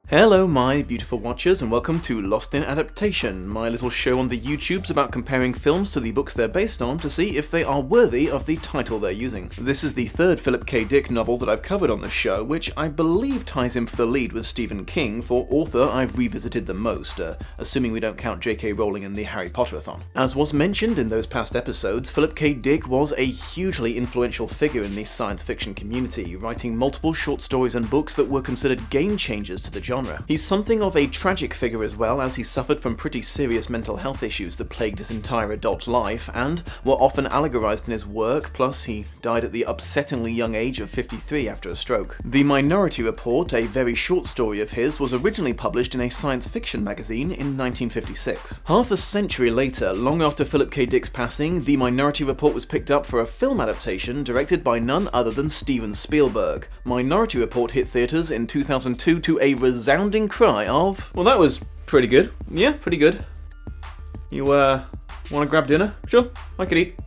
Hello my beautiful watchers and welcome to Lost in Adaptation, my little show on the YouTubes about comparing films to the books they're based on to see if they are worthy of the title they're using. This is the third Philip K. Dick novel that I've covered on the show, which I believe ties in for the lead with Stephen King, for author I've revisited the most, assuming we don't count J.K. Rowling in the Harry Potter-a-thon. As was mentioned in those past episodes, Philip K. Dick was a hugely influential figure in the science fiction community, writing multiple short stories and books that were considered game changers to the genre. He's something of a tragic figure as well, as he suffered from pretty serious mental health issues that plagued his entire adult life, and were often allegorized in his work, plus he died at the upsettingly young age of 53 after a stroke. The Minority Report, a very short story of his, was originally published in a science fiction magazine in 1956. Half a century later, long after Philip K. Dick's passing, The Minority Report was picked up for a film adaptation directed by none other than Steven Spielberg. Minority Report hit theaters in 2002 to a resounding cry of, well, that was pretty good. Yeah, pretty good. You, wanna grab dinner? Sure, I could eat.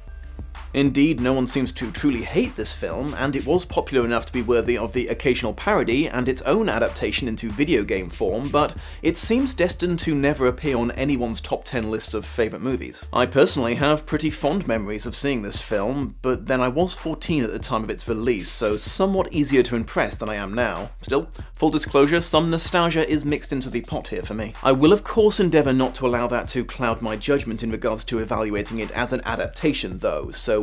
Indeed, no one seems to truly hate this film, and it was popular enough to be worthy of the occasional parody and its own adaptation into video game form, but it seems destined to never appear on anyone's top 10 lists of favourite movies. I personally have pretty fond memories of seeing this film, but then I was 14 at the time of its release, so somewhat easier to impress than I am now. Still, full disclosure, some nostalgia is mixed into the pot here for me. I will of course endeavour not to allow that to cloud my judgment in regards to evaluating it as an adaptation though, so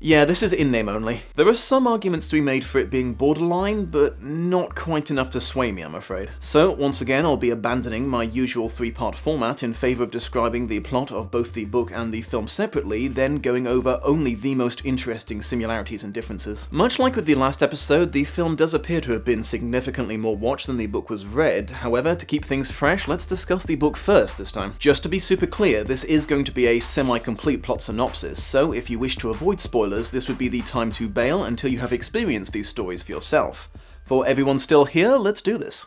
yeah, this is in name only. There are some arguments to be made for it being borderline, but not quite enough to sway me, I'm afraid. So, once again, I'll be abandoning my usual three-part format in favour of describing the plot of both the book and the film separately, then going over only the most interesting similarities and differences. Much like with the last episode, the film does appear to have been significantly more watched than the book was read. However, to keep things fresh, let's discuss the book first this time. Just to be super clear, this is going to be a semi-complete plot synopsis, so if you wish to avoid spoilers, this would be the time to bail until you have experienced these stories for yourself. For everyone still here, let's do this.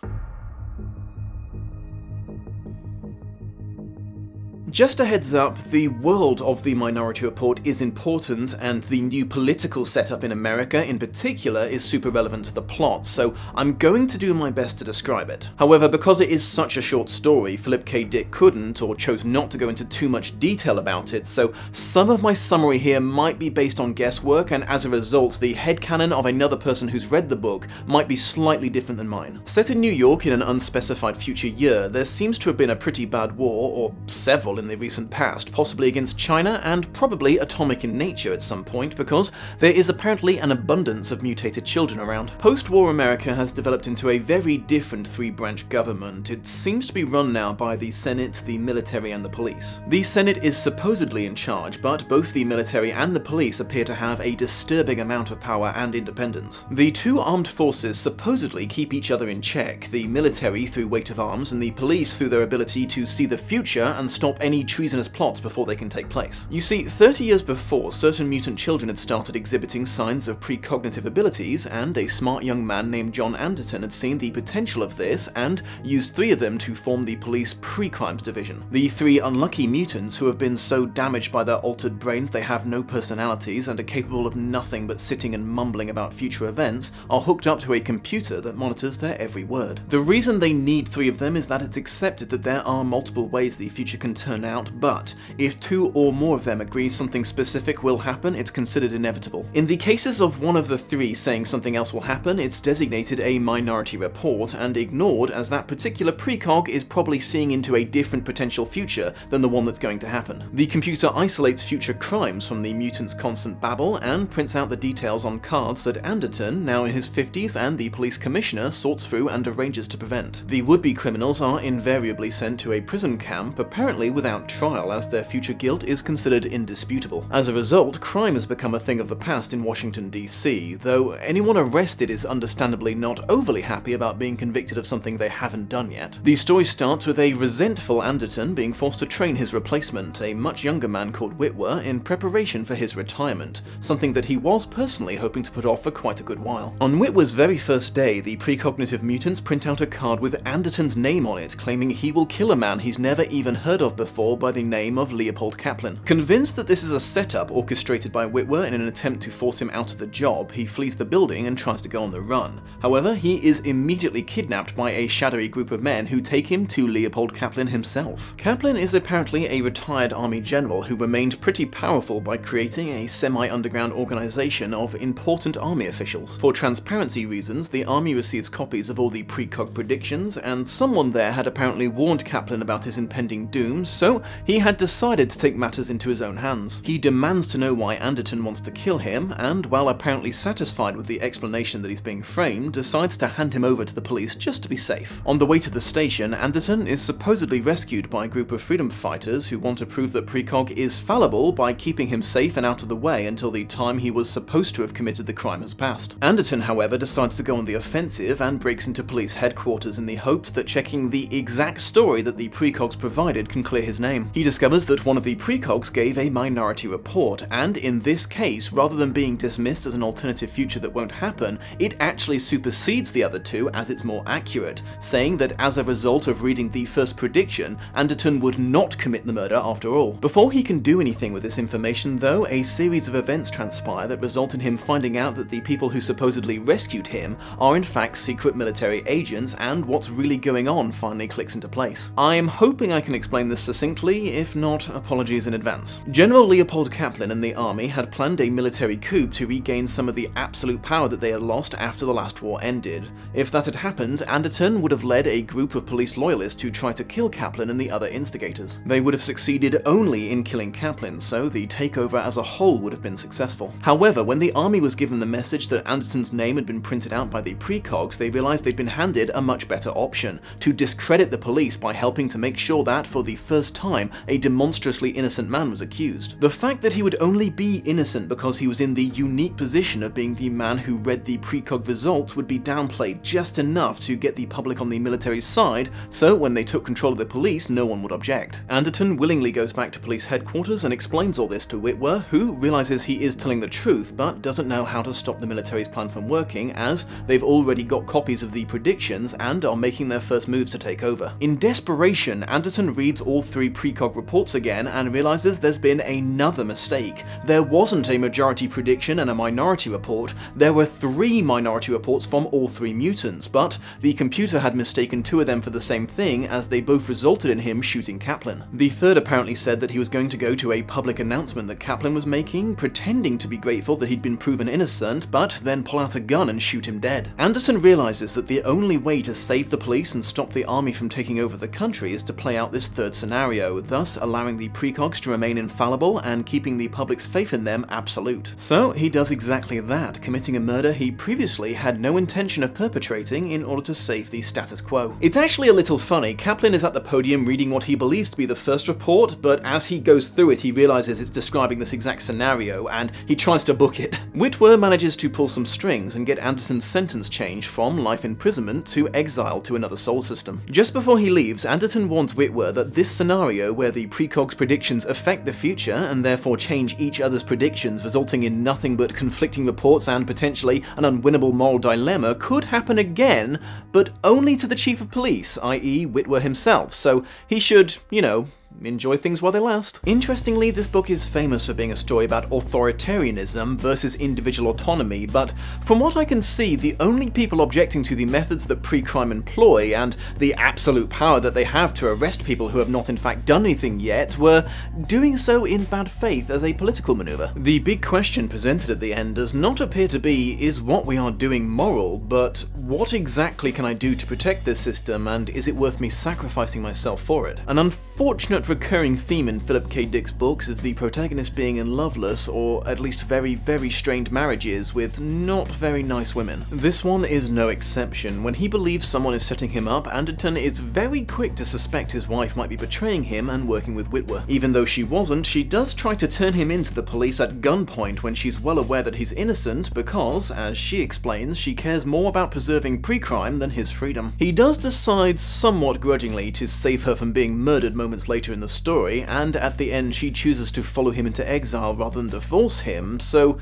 Just a heads up, the world of the Minority Report is important, and the new political setup in America in particular is super relevant to the plot, so I'm going to do my best to describe it. However, because it is such a short story, Philip K. Dick couldn't or chose not to go into too much detail about it, so some of my summary here might be based on guesswork, and as a result, the headcanon of another person who's read the book might be slightly different than mine. Set in New York in an unspecified future year, there seems to have been a pretty bad war, or several in the recent past, possibly against China and probably atomic in nature at some point, because there is apparently an abundance of mutated children around. Post-war America has developed into a very different three-branch government. It seems to be run now by the Senate, the military, and the police. The Senate is supposedly in charge, but both the military and the police appear to have a disturbing amount of power and independence. The two armed forces supposedly keep each other in check, the military through weight of arms, and the police through their ability to see the future and stop any treasonous plots before they can take place. You see, 30 years before, certain mutant children had started exhibiting signs of precognitive abilities, and a smart young man named John Anderton had seen the potential of this and used 3 of them to form the police pre-crimes division. The 3 unlucky mutants, who have been so damaged by their altered brains they have no personalities and are capable of nothing but sitting and mumbling about future events, are hooked up to a computer that monitors their every word. The reason they need 3 of them is that it's accepted that there are multiple ways the future can turn out, but if 2 or more of them agree something specific will happen, it's considered inevitable. In the cases of one of the 3 saying something else will happen, it's designated a Minority Report and ignored, as that particular precog is probably seeing into a different potential future than the one that's going to happen. The computer isolates future crimes from the mutants' constant babble and prints out the details on cards that Anderton, now in his 50s, and the police commissioner sorts through and arranges to prevent. The would-be criminals are invariably sent to a prison camp, apparently without trial, as their future guilt is considered indisputable. As a result, crime has become a thing of the past in Washington, D.C., though anyone arrested is understandably not overly happy about being convicted of something they haven't done yet. The story starts with a resentful Anderton being forced to train his replacement, a much younger man called Whitwer, in preparation for his retirement, something that he was personally hoping to put off for quite a good while. On Whitwer's very first day, the precognitive mutants print out a card with Anderton's name on it, claiming he will kill a man he's never even heard of before, for by the name of Leopold Kaplan. Convinced that this is a setup orchestrated by Witwer in an attempt to force him out of the job, he flees the building and tries to go on the run. However, he is immediately kidnapped by a shadowy group of men who take him to Leopold Kaplan himself. Kaplan is apparently a retired army general who remained pretty powerful by creating a semi-underground organization of important army officials. For transparency reasons, the army receives copies of all the precog predictions, and someone there had apparently warned Kaplan about his impending doom, so he had decided to take matters into his own hands. He demands to know why Anderton wants to kill him, and while apparently satisfied with the explanation that he's being framed, decides to hand him over to the police just to be safe. On the way to the station, Anderton is supposedly rescued by a group of freedom fighters who want to prove that precog is fallible by keeping him safe and out of the way until the time he was supposed to have committed the crime has passed. Anderton, however, decides to go on the offensive and breaks into police headquarters in the hopes that checking the exact story that the precogs provided can clear his name. He discovers that one of the precogs gave a minority report, and in this case, rather than being dismissed as an alternative future that won't happen, it actually supersedes the other two as it's more accurate, saying that as a result of reading the first prediction, Anderton would not commit the murder after all. Before he can do anything with this information though, a series of events transpire that result in him finding out that the people who supposedly rescued him are in fact secret military agents, and what's really going on finally clicks into place. I am hoping I can explain this succinctly, if not, apologies in advance. General Leopold Kaplan and the army had planned a military coup to regain some of the absolute power that they had lost after the last war ended. If that had happened, Anderton would have led a group of police loyalists to try to kill Kaplan and the other instigators. They would have succeeded only in killing Kaplan, so the takeover as a whole would have been successful. However, when the army was given the message that Anderton's name had been printed out by the precogs, they realized they'd been handed a much better option: to discredit the police by helping to make sure that, for the first time, a demonstrously innocent man was accused. The fact that he would only be innocent because he was in the unique position of being the man who read the precog results would be downplayed just enough to get the public on the military side, so when they took control of the police, no one would object. Anderton willingly goes back to police headquarters and explains all this to Witwer, who realizes he is telling the truth but doesn't know how to stop the military's plan from working, as they've already got copies of the predictions and are making their first moves to take over. In desperation, Anderton reads all three precog reports again and realizes there's been another mistake. There wasn't a majority prediction and a minority report, there were 3 minority reports from all 3 mutants, but the computer had mistaken 2 of them for the same thing, as they both resulted in him shooting Kaplan. The third apparently said that he was going to go to a public announcement that Kaplan was making, pretending to be grateful that he'd been proven innocent, but then pull out a gun and shoot him dead. Anderton realizes that the only way to save the police and stop the army from taking over the country is to play out this third scenario, thus allowing the precogs to remain infallible and keeping the public's faith in them absolute. So he does exactly that, committing a murder he previously had no intention of perpetrating in order to save the status quo. It's actually a little funny. Kaplan is at the podium reading what he believes to be the first report, but as he goes through it he realizes it's describing this exact scenario and he tries to book it. Witwer manages to pull some strings and get Anderton's sentence changed from life imprisonment to exile to another solar system. Just before he leaves, Anderton warns Witwer that this scenario, where the precog's predictions affect the future and therefore change each other's predictions, resulting in nothing but conflicting reports and potentially an unwinnable moral dilemma, could happen again, but only to the chief of police, i.e. Witwer himself, so he should, you know, enjoy things while they last. Interestingly, this book is famous for being a story about authoritarianism versus individual autonomy, but from what I can see, the only people objecting to the methods that pre-crime employ and the absolute power that they have to arrest people who have not in fact done anything yet were doing so in bad faith as a political maneuver. The big question presented at the end does not appear to be, is what we are doing moral, but what exactly can I do to protect this system, and is it worth me sacrificing myself for it? An unfortunate recurring theme in Philip K. Dick's books is the protagonist being in loveless, or at least very, very strained marriages with not very nice women. This one is no exception. When he believes someone is setting him up, Anderton is very quick to suspect his wife might be betraying him and working with Witwer. Even though she wasn't, she does try to turn him into the police at gunpoint when she's well aware that he's innocent because, as she explains, she cares more about preserving pre-crime than his freedom. He does decide somewhat grudgingly to save her from being murdered moments later in the story, and at the end she chooses to follow him into exile rather than divorce him, so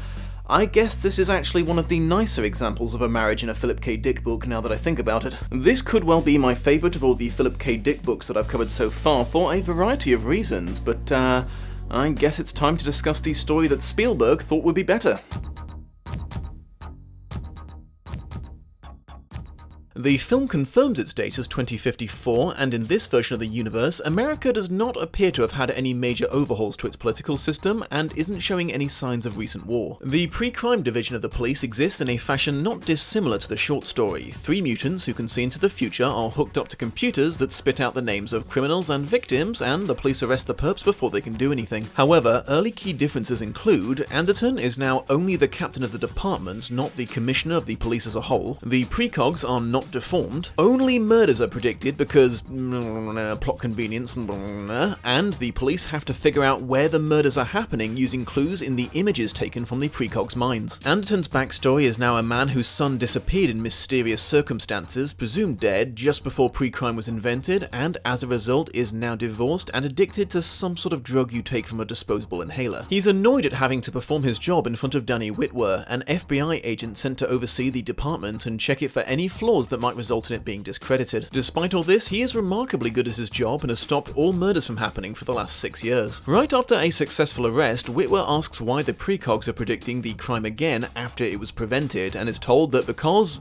I guess this is actually one of the nicer examples of a marriage in a Philip K. Dick book now that I think about it. This could well be my favourite of all the Philip K. Dick books that I've covered so far for a variety of reasons, but I guess it's time to discuss the story that Spielberg thought would be better. The film confirms its date as 2054, and in this version of the universe, America does not appear to have had any major overhauls to its political system, and isn't showing any signs of recent war. The pre-crime division of the police exists in a fashion not dissimilar to the short story. 3 mutants who can see into the future are hooked up to computers that spit out the names of criminals and victims, and the police arrest the perps before they can do anything. However, early key differences include Anderton is now only the captain of the department, not the commissioner of the police as a whole. The precogs are not deformed. Only murders are predicted because plot convenience, and the police have to figure out where the murders are happening using clues in the images taken from the precogs' minds. Anderton's backstory is now a man whose son disappeared in mysterious circumstances, presumed dead just before pre-crime was invented, and as a result is now divorced and addicted to some sort of drug you take from a disposable inhaler. He's annoyed at having to perform his job in front of Danny Whitwer, an FBI agent sent to oversee the department and check it for any flaws that might result in it being discredited. Despite all this, he is remarkably good at his job and has stopped all murders from happening for the last 6 years. Right after a successful arrest, Whitwer asks why the precogs are predicting the crime again after it was prevented, and is told that because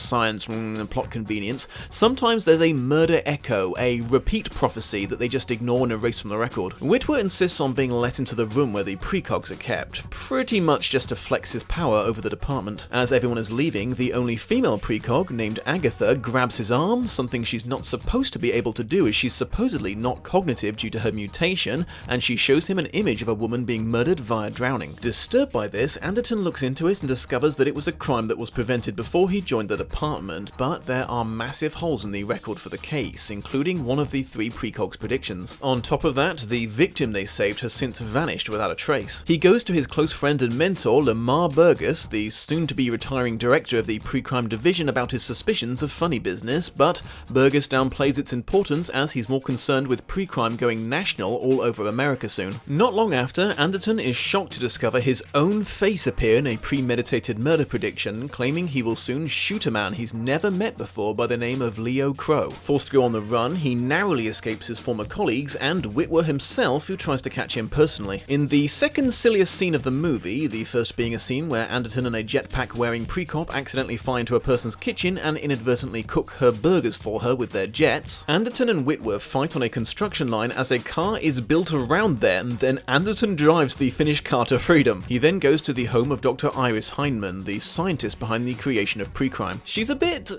science, plot convenience, sometimes there's a murder echo, a repeat prophecy that they just ignore and erase from the record. Whitwer insists on being let into the room where the precogs are kept, pretty much just to flex his power over the department. As everyone is leaving, the only female precog, named Agatha, grabs his arm, something she's not supposed to be able to do as she's supposedly not cognitive due to her mutation, and she shows him an image of a woman being murdered via drowning. Disturbed by this, Anderton looks into it and discovers that it was a crime that was prevented before he joined the department, but there are massive holes in the record for the case, including one of the 3 precogs' predictions. On top of that, the victim they saved has since vanished without a trace. He goes to his close friend and mentor, Lamar Burgess, the soon-to-be retiring director of the pre-crime division, about his suspicions of funny business, but Burgess downplays its importance as he's more concerned with pre-crime going national all over America soon. Not long after, Anderton is shocked to discover his own face appear in a premeditated murder prediction, claiming he will soon shoot a man he's never met before by the name of Leo Crow. Forced to go on the run, he narrowly escapes his former colleagues and Whitwer himself, who tries to catch him personally. In the second silliest scene of the movie, the first being a scene where Anderton and a jetpack-wearing pre-cop accidentally fly into a person's kitchen and inadvertently cook her burgers for her with their jets, Anderton and Whitwer fight on a construction line as a car is built around them, then Anderton drives the finished car to freedom. He then goes to the home of Dr. Iris Heinemann, the scientist behind the creation of pre-crime. She's a bit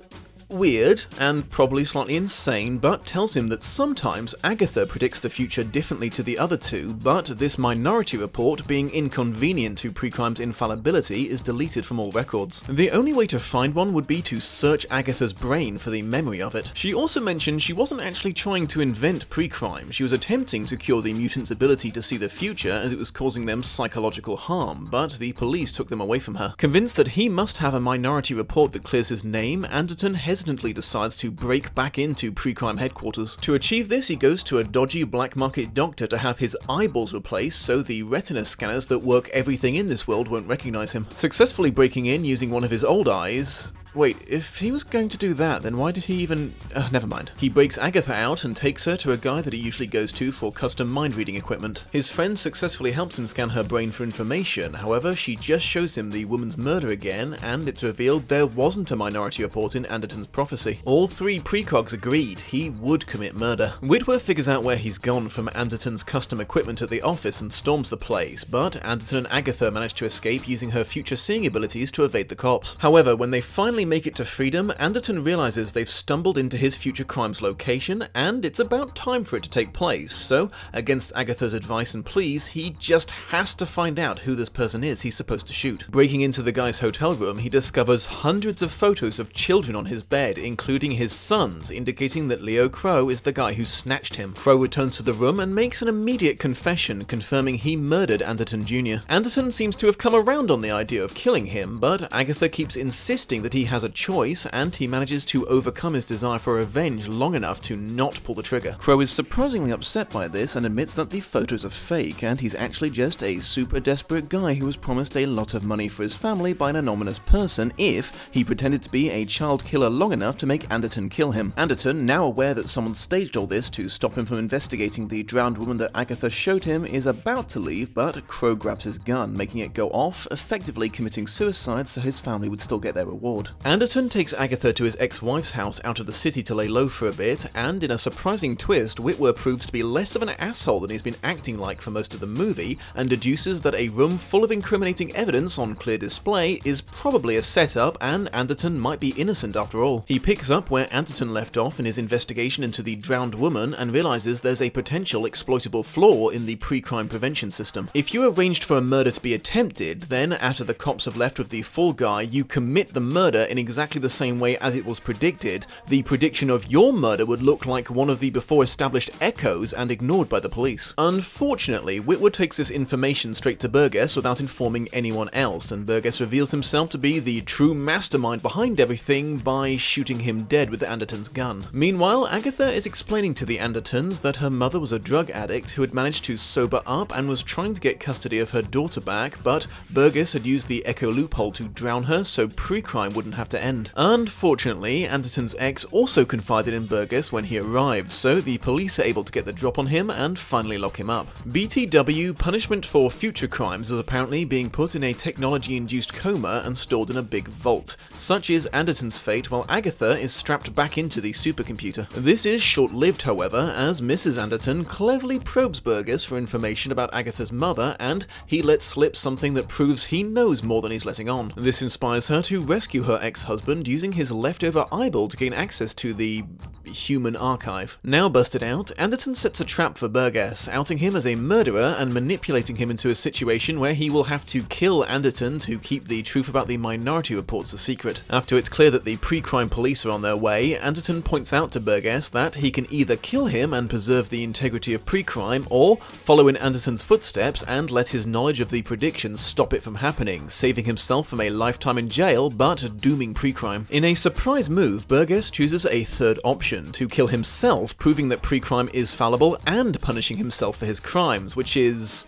weird, and probably slightly insane, but tells him that sometimes Agatha predicts the future differently to the other 2, but this minority report, being inconvenient to pre-crime's infallibility, is deleted from all records. The only way to find one would be to search Agatha's brain for the memory of it. She also mentioned she wasn't actually trying to invent pre-crime, she was attempting to cure the mutants' ability to see the future as it was causing them psychological harm, but the police took them away from her. Convinced that he must have a minority report that clears his name, Anderton hesitantly decides to break back into pre-crime headquarters. To achieve this, he goes to a dodgy black market doctor to have his eyeballs replaced so the retina scanners that work everything in this world won't recognize him. Successfully breaking in using one of his old eyes. Wait, if he was going to do that, then why did he even... never mind. He breaks Agatha out and takes her to a guy that he usually goes to for custom mind-reading equipment. His friend successfully helps him scan her brain for information, however, she just shows him the woman's murder again, and it's revealed there wasn't a minority report in Anderton's prophecy. All 3 precogs agreed he would commit murder. Whitwer figures out where he's gone from Anderton's custom equipment at the office and storms the place, but Anderton and Agatha manage to escape using her future seeing abilities to evade the cops. However, when they finally make it to freedom, Anderton realizes they've stumbled into his future crime's location, and it's about time for it to take place, so, against Agatha's advice and pleas, he just has to find out who this person is he's supposed to shoot. Breaking into the guy's hotel room, he discovers hundreds of photos of children on his bed, including his sons, indicating that Leo Crow is the guy who snatched him. Crow returns to the room and makes an immediate confession, confirming he murdered Anderton Jr. Anderton seems to have come around on the idea of killing him, but Agatha keeps insisting that he has a choice, and he manages to overcome his desire for revenge long enough to not pull the trigger. Crow is surprisingly upset by this and admits that the photos are fake, and he's actually just a super desperate guy who was promised a lot of money for his family by an anonymous person if he pretended to be a child killer long enough to make Anderton kill him. Anderton, now aware that someone staged all this to stop him from investigating the drowned woman that Agatha showed him, is about to leave, but Crow grabs his gun, making it go off, effectively committing suicide so his family would still get their reward. Anderton takes Agatha to his ex-wife's house out of the city to lay low for a bit, and in a surprising twist, Witwer proves to be less of an asshole than he's been acting like for most of the movie, and deduces that a room full of incriminating evidence on clear display is probably a setup, and Anderton might be innocent after all. He picks up where Anderton left off in his investigation into the drowned woman, and realizes there's a potential exploitable flaw in the pre-crime prevention system. If you arranged for a murder to be attempted, then after the cops have left with the fall guy, you commit the murder in exactly the same way as it was predicted. The prediction of your murder would look like one of the before established echoes and ignored by the police. Unfortunately, Witwer takes this information straight to Burgess without informing anyone else, and Burgess reveals himself to be the true mastermind behind everything by shooting him dead with Anderton's gun. Meanwhile, Agatha is explaining to the Andertons that her mother was a drug addict who had managed to sober up and was trying to get custody of her daughter back, but Burgess had used the echo loophole to drown her so pre-crime wouldn't have to end. Unfortunately, Anderton's ex also confided in Burgess when he arrived, so the police are able to get the drop on him and finally lock him up. BTW, punishment for future crimes, is apparently being put in a technology-induced coma and stored in a big vault. Such is Anderton's fate, while Agatha is strapped back into the supercomputer. This is short-lived, however, as Mrs. Anderton cleverly probes Burgess for information about Agatha's mother, and he lets slip something that proves he knows more than he's letting on. This inspires her to rescue her ex-husband using his leftover eyeball to gain access to the human archive. Now busted out, Anderton sets a trap for Burgess, outing him as a murderer and manipulating him into a situation where he will have to kill Anderton to keep the truth about the Minority Reports a secret. After it's clear that the pre-crime police are on their way, Anderton points out to Burgess that he can either kill him and preserve the integrity of pre-crime, or follow in Anderton's footsteps and let his knowledge of the predictions stop it from happening, saving himself from a lifetime in jail but dooming pre-crime. In a surprise move, Burgess chooses a third option, to kill himself, proving that pre-crime is fallible and punishing himself for his crimes, which is...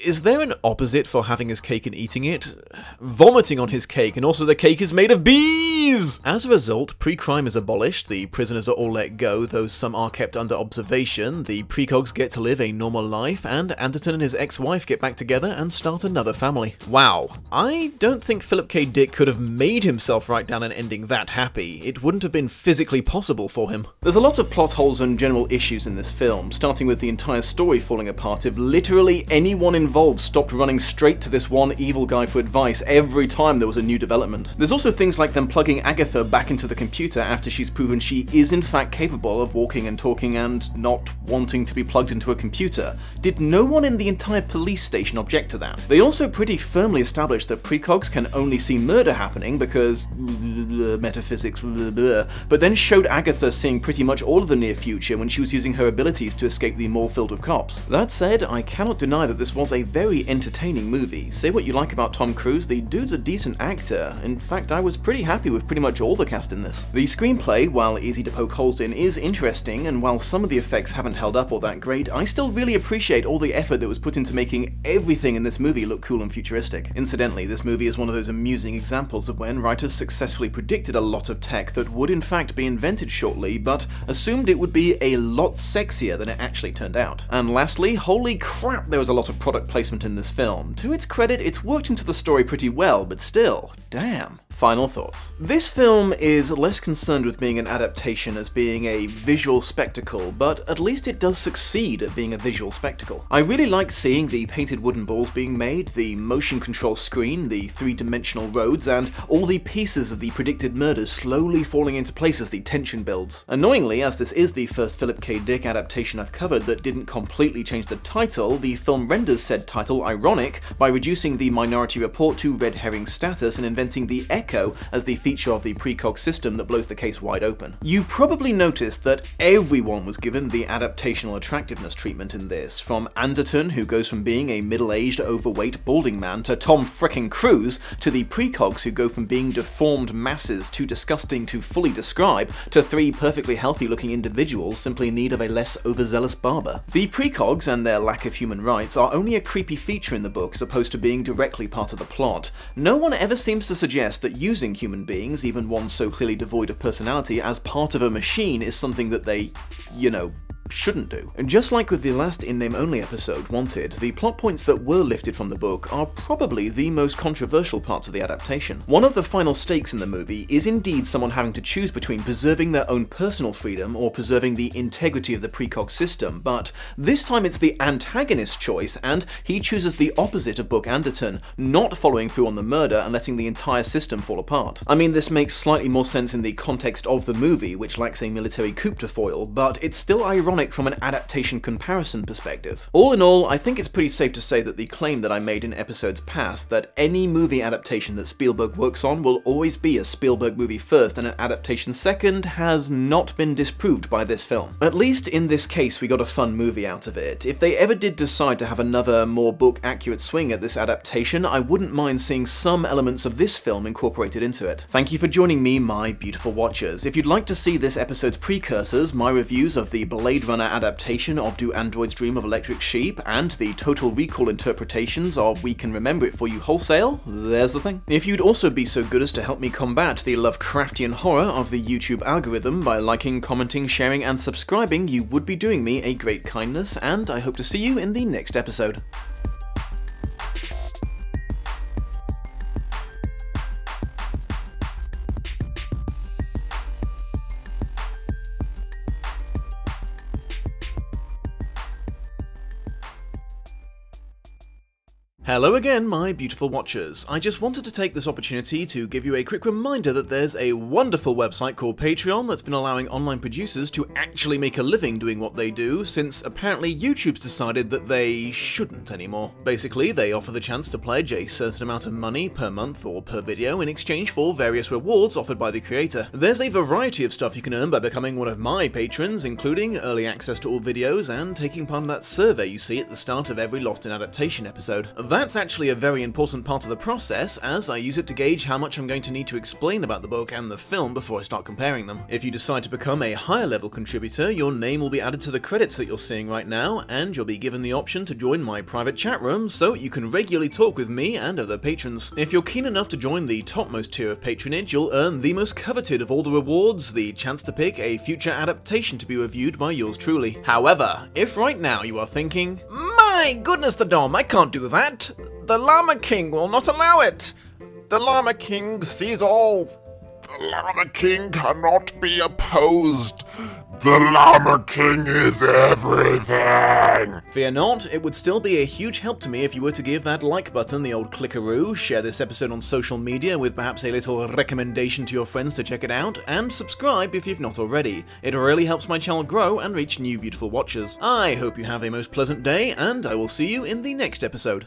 Is there an opposite for having his cake and eating it? Vomiting on his cake, and also the cake is made of bees! As a result, pre-crime is abolished, the prisoners are all let go, though some are kept under observation, the precogs get to live a normal life, and Anderton and his ex-wife get back together and start another family. Wow. I don't think Philip K. Dick could have made himself write down an ending that happy. It wouldn't have been physically possible for him. There's a lot of plot holes and general issues in this film, starting with the entire story falling apart if literally anyone involved stopped running straight to this one evil guy for advice every time there was a new development. There's also things like them plugging Agatha back into the computer after she's proven she is in fact capable of walking and talking and not wanting to be plugged into a computer. Did no one in the entire police station object to that? They also pretty firmly established that precogs can only see murder happening because metaphysics, but then showed Agatha seeing pretty much all of the near future when she was using her abilities to escape the mall filled with cops. That said, I cannot deny that this was a very entertaining movie. Say what you like about Tom Cruise, the dude's a decent actor. In fact, I was pretty happy with pretty much all the cast in this. The screenplay, while easy to poke holes in, is interesting, and while some of the effects haven't held up all that great, I still really appreciate all the effort that was put into making everything in this movie look cool and futuristic. Incidentally, this movie is one of those amusing examples of when writers successfully predicted a lot of tech that would in fact be invented shortly, but assumed it would be a lot sexier than it actually turned out. And lastly, holy crap, there was a lot of product placement in this film. To its credit, it's worked into the story pretty well, but still, damn. Final thoughts. This film is less concerned with being an adaptation as being a visual spectacle, but at least it does succeed at being a visual spectacle. I really like seeing the painted wooden balls being made, the motion control screen, the three-dimensional roads, and all the pieces of the predicted murders slowly falling into place as the tension builds. Annoyingly, as this is the first Philip K. Dick adaptation I've covered that didn't completely change the title, the film renders said title ironic by reducing the Minority Report to red herring status and inventing the Echo as the feature of the precog system that blows the case wide open. You probably noticed that everyone was given the adaptational attractiveness treatment in this, from Anderton, who goes from being a middle-aged, overweight, balding man, to Tom frickin' Cruise, to the precogs who go from being deformed masses too disgusting to fully describe, to three perfectly healthy-looking individuals simply in need of a less overzealous barber. The precogs and their lack of human rights are only a creepy feature in the book as opposed to being directly part of the plot. No one ever seems to suggest that using human beings, even one so clearly devoid of personality, as part of a machine is something that they, you know, shouldn't do. And just like with the last in-name only episode, Wanted, the plot points that were lifted from the book are probably the most controversial parts of the adaptation. One of the final stakes in the movie is indeed someone having to choose between preserving their own personal freedom or preserving the integrity of the precog system, but this time it's the antagonist's choice, and he chooses the opposite of Book Anderton, not following through on the murder and letting the entire system fall apart. I mean, this makes slightly more sense in the context of the movie, which lacks a military coup to foil, but it's still ironic from an adaptation comparison perspective. All in all, I think it's pretty safe to say that the claim that I made in episodes past, that any movie adaptation that Spielberg works on will always be a Spielberg movie first and an adaptation second, has not been disproved by this film. At least in this case we got a fun movie out of it. If they ever did decide to have another, more book-accurate swing at this adaptation, I wouldn't mind seeing some elements of this film incorporated into it. Thank you for joining me, my beautiful watchers. If you'd like to see this episode's precursors, my reviews of the Blade Runner adaptation of Do Androids Dream of Electric Sheep, and the Total Recall interpretations of We Can Remember It For You Wholesale, there's the thing. If you'd also be so good as to help me combat the Lovecraftian horror of the YouTube algorithm by liking, commenting, sharing, and subscribing, you would be doing me a great kindness, and I hope to see you in the next episode. Hello again, my beautiful watchers. I just wanted to take this opportunity to give you a quick reminder that there's a wonderful website called Patreon that's been allowing online producers to actually make a living doing what they do, since apparently YouTube's decided that they shouldn't anymore. Basically, they offer the chance to pledge a certain amount of money per month or per video in exchange for various rewards offered by the creator. There's a variety of stuff you can earn by becoming one of my patrons, including early access to all videos and taking part in that survey you see at the start of every Lost in Adaptation episode. That's actually a very important part of the process, as I use it to gauge how much I'm going to need to explain about the book and the film before I start comparing them. If you decide to become a higher level contributor, your name will be added to the credits that you're seeing right now, and you'll be given the option to join my private chat room so you can regularly talk with me and other patrons. If you're keen enough to join the topmost tier of patronage, you'll earn the most coveted of all the rewards, the chance to pick a future adaptation to be reviewed by yours truly. However, if right now you are thinking, "My goodness, the Dom, I can't do that! The Llama King will not allow it! The Llama King sees all! The Llama King cannot be opposed! The Llama King is everything!" Fear not, it would still be a huge help to me if you were to give that like button the old clickaroo, share this episode on social media with perhaps a little recommendation to your friends to check it out, and subscribe if you've not already. It really helps my channel grow and reach new beautiful watchers. I hope you have a most pleasant day, and I will see you in the next episode.